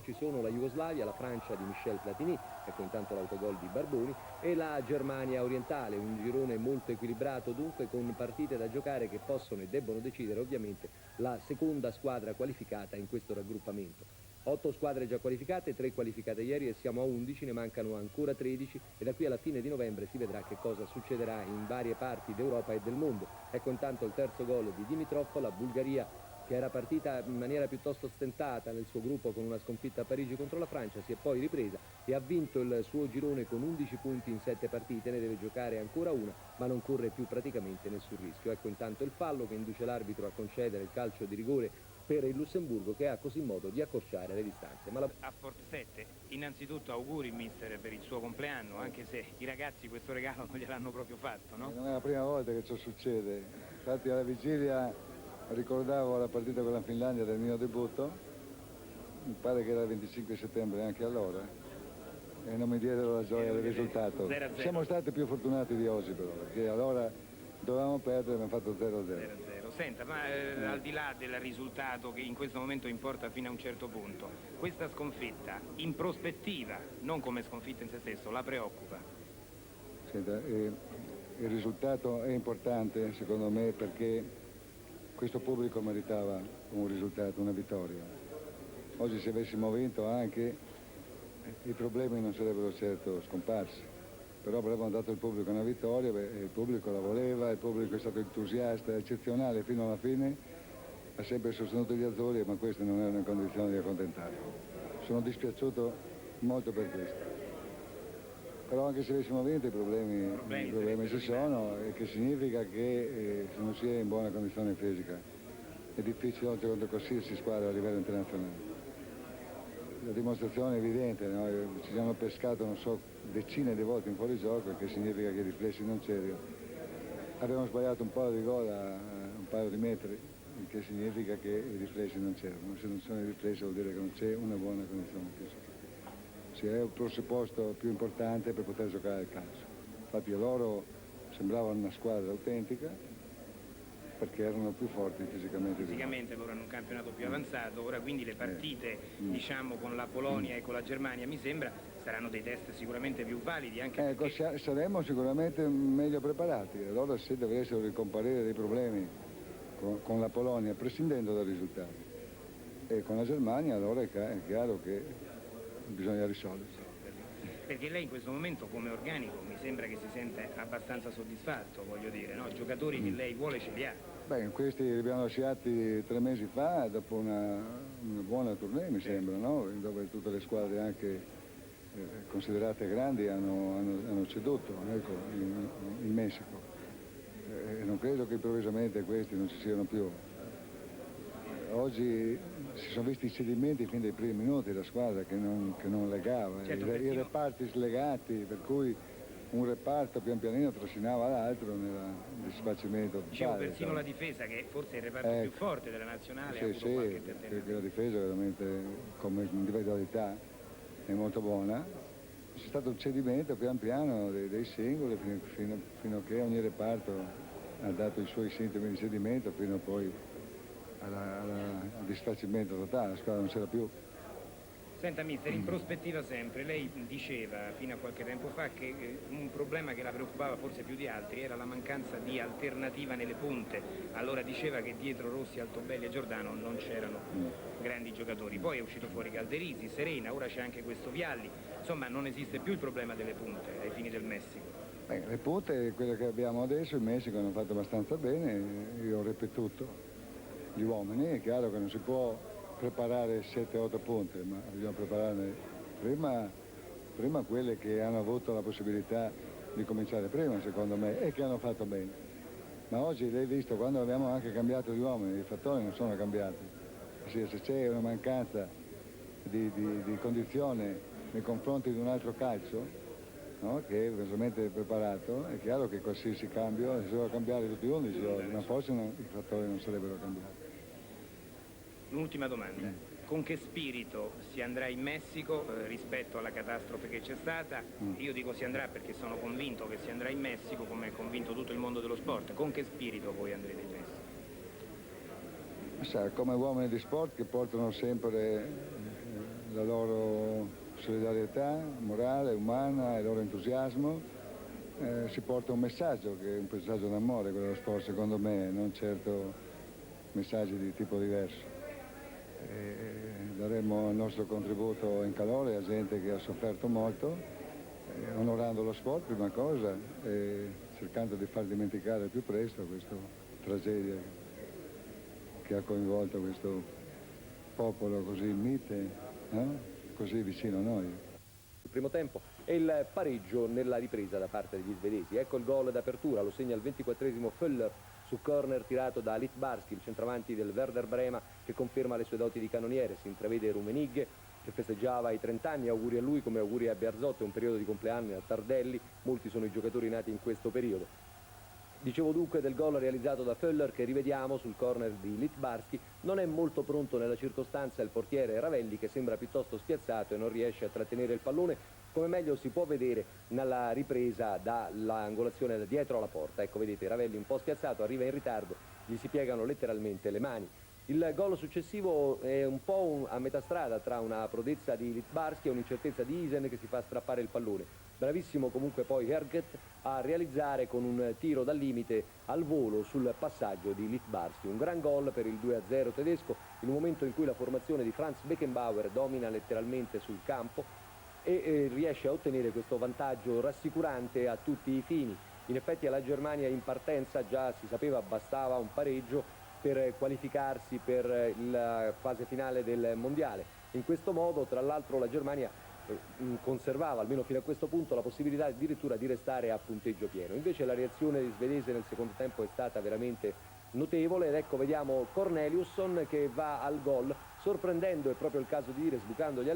Ci sono la Jugoslavia, la Francia di Michel Platini, ecco intanto l'autogol di Barboni, e la Germania orientale, un girone molto equilibrato dunque, con partite da giocare che possono e debbono decidere ovviamente la seconda squadra qualificata in questo raggruppamento. 8 squadre già qualificate, 3 qualificate ieri e siamo a 11, ne mancano ancora 13 e da qui alla fine di novembre si vedrà che cosa succederà in varie parti d'Europa e del mondo. Ecco intanto il terzo gol di Dimitrov, la Bulgaria che era partita in maniera piuttosto stentata nel suo gruppo con una sconfitta a Parigi contro la Francia, si è poi ripresa e ha vinto il suo girone con 11 punti in 7 partite, ne deve giocare ancora una, ma non corre più praticamente nessun rischio. Ecco intanto il fallo che induce l'arbitro a concedere il calcio di rigore per il Lussemburgo, che ha così modo di accorciare le distanze. Ma a Sport 7, innanzitutto auguri mister per il suo compleanno, anche se i ragazzi questo regalo non gliel'hanno proprio fatto, no? Non è la prima volta che ciò succede, infatti alla vigilia ricordavo la partita con la Finlandia del mio debutto, mi pare che era il 25 settembre anche allora, e non mi diedero la gioia del risultato. 0-0. Siamo stati più fortunati di oggi però, perché allora dovevamo perdere e abbiamo fatto 0-0. 0-0. Senta, ma al di là del risultato che in questo momento importa fino a un certo punto, questa sconfitta in prospettiva, non come sconfitta in se stesso, la preoccupa? Senta, il risultato è importante secondo me perché questo pubblico meritava un risultato, una vittoria. Oggi se avessimo vinto anche i problemi non sarebbero certo scomparsi, però avremmo dato al pubblico una vittoria, il pubblico la voleva, il pubblico è stato entusiasta, eccezionale fino alla fine, ha sempre sostenuto gli azzurri, ma queste non erano in condizione di accontentarli. Sono dispiaciuto molto per questo. Però anche se avessimo vinto i problemi ci sono, e che significa che se non si è in buona condizione fisica è difficile oltre contro qualsiasi squadra a livello internazionale. La dimostrazione è evidente, no? Ci hanno pescato non so decine di volte in fuorigioco, che significa che i riflessi non c'erano. Abbiamo sbagliato un paio di gol a un paio di metri, il che significa che i riflessi non c'erano. Se non ci sono i riflessi vuol dire che non c'è una buona condizione fisica. si è un presupposto più importante per poter giocare al calcio. Infatti loro sembravano una squadra autentica perché erano più forti fisicamente. Fisicamente loro hanno un campionato più avanzato, ora quindi le partite diciamo con la Polonia e con la Germania mi sembra saranno dei test sicuramente più validi anche ecco, perché... saremo sicuramente meglio preparati. Allora se dovessero ricomparire dei problemi con la Polonia, prescindendo dal risultato, e con la Germania, allora è chiaro che bisogna risolversi. Perché lei in questo momento come organico mi sembra che si sente abbastanza soddisfatto, voglio dire, no? I giocatori che lei vuole ce li ha. Beh, questi li abbiamo lasciati 3 mesi fa, dopo una buona tournée mi sembra, no? Dove tutte le squadre anche considerate grandi hanno ceduto, ecco, in Messico. Non credo che improvvisamente questi non ci siano più. Oggi si sono visti i cedimenti fin dai primi minuti della squadra che non legava, certo, i reparti slegati, per cui un reparto pian pianino trascinava l'altro nel disfacimento. Dicevo persino la difesa, che forse è il reparto più forte della nazionale, ha avuto qualche tentativo. Sì, la difesa veramente come individualità è molto buona. C'è stato un cedimento pian piano dei singoli fino a che ogni reparto ha dato i suoi sintomi di cedimento fino poi al disfacimento totale, la squadra non c'era più. Senta mister, in prospettiva sempre, lei diceva fino a qualche tempo fa che un problema che la preoccupava forse più di altri era la mancanza di alternativa nelle punte. Allora diceva che dietro Rossi, Altobelli e Giordano non c'erano grandi giocatori. Poi è uscito fuori Calderisi, Serena, ora c'è anche questo Vialli. Insomma non esiste più il problema delle punte ai fini del Messico. Beh, le punte, quelle che abbiamo adesso, il Messico hanno fatto abbastanza bene, io ho ripetuto. Gli uomini, è chiaro che non si può preparare 7-8 punte, ma bisogna prepararne prima quelle che hanno avuto la possibilità di cominciare prima, secondo me, e che hanno fatto bene. Ma oggi l'hai visto, quando abbiamo anche cambiato gli uomini, i fattori non sono cambiati. Se c'è una mancanza di condizione nei confronti di un altro calcio, no, che è veramente preparato, è chiaro che qualsiasi cambio, se doveva cambiare tutti gli 11 ma forse i fattori non sarebbero cambiati. Un'ultima domanda, con che spirito si andrà in Messico rispetto alla catastrofe che c'è stata? Io dico si andrà perché sono convinto che si andrà in Messico, come è convinto tutto il mondo dello sport. Con che spirito voi andrete in Messico? Sa, come uomini di sport che portano sempre la loro solidarietà morale, umana e il loro entusiasmo, si porta un messaggio che è un messaggio d'amore, quello dello sport secondo me, non certo messaggi di tipo diverso. Daremo il nostro contributo in calore a gente che ha sofferto molto, onorando lo sport prima cosa e cercando di far dimenticare al più presto questa tragedia che ha coinvolto questo popolo così mite, così vicino a noi. Il primo tempo e il pareggio nella ripresa da parte degli svedesi. Ecco il gol d'apertura, lo segna al 24esimo Föller su corner tirato da Litbarski, il centravanti del Werder Brema, che conferma le sue doti di cannoniere. Si intravede Rummenigge che festeggiava i 30 anni, auguri a lui come auguri a Bearzotto, è un periodo di compleanni a Tardelli, molti sono i giocatori nati in questo periodo. Dicevo dunque del gol realizzato da Föller che rivediamo sul corner di Litbarski. Non è molto pronto nella circostanza il portiere Ravelli, che sembra piuttosto spiazzato e non riesce a trattenere il pallone, come meglio si può vedere nella ripresa dall'angolazione da dietro alla porta. Ecco, vedete, Ravelli un po' spiazzato, arriva in ritardo, gli si piegano letteralmente le mani. Il gol successivo è un po' a metà strada tra una prodezza di Litbarski e un'incertezza di Isen che si fa strappare il pallone. Bravissimo comunque poi Herget a realizzare con un tiro dal limite al volo sul passaggio di Litbarski. Un gran gol per il 2-0 tedesco, in un momento in cui la formazione di Franz Beckenbauer domina letteralmente sul campo e riesce a ottenere questo vantaggio rassicurante a tutti i fini. In effetti alla Germania in partenza già si sapeva bastava un pareggio per qualificarsi per la fase finale del mondiale. In questo modo, tra l'altro, la Germania conservava, almeno fino a questo punto, la possibilità addirittura di restare a punteggio pieno. Invece la reazione svedese nel secondo tempo è stata veramente notevole ed ecco vediamo Corneliusson che va al gol, sorprendendo, è proprio il caso di dire, sbucando gli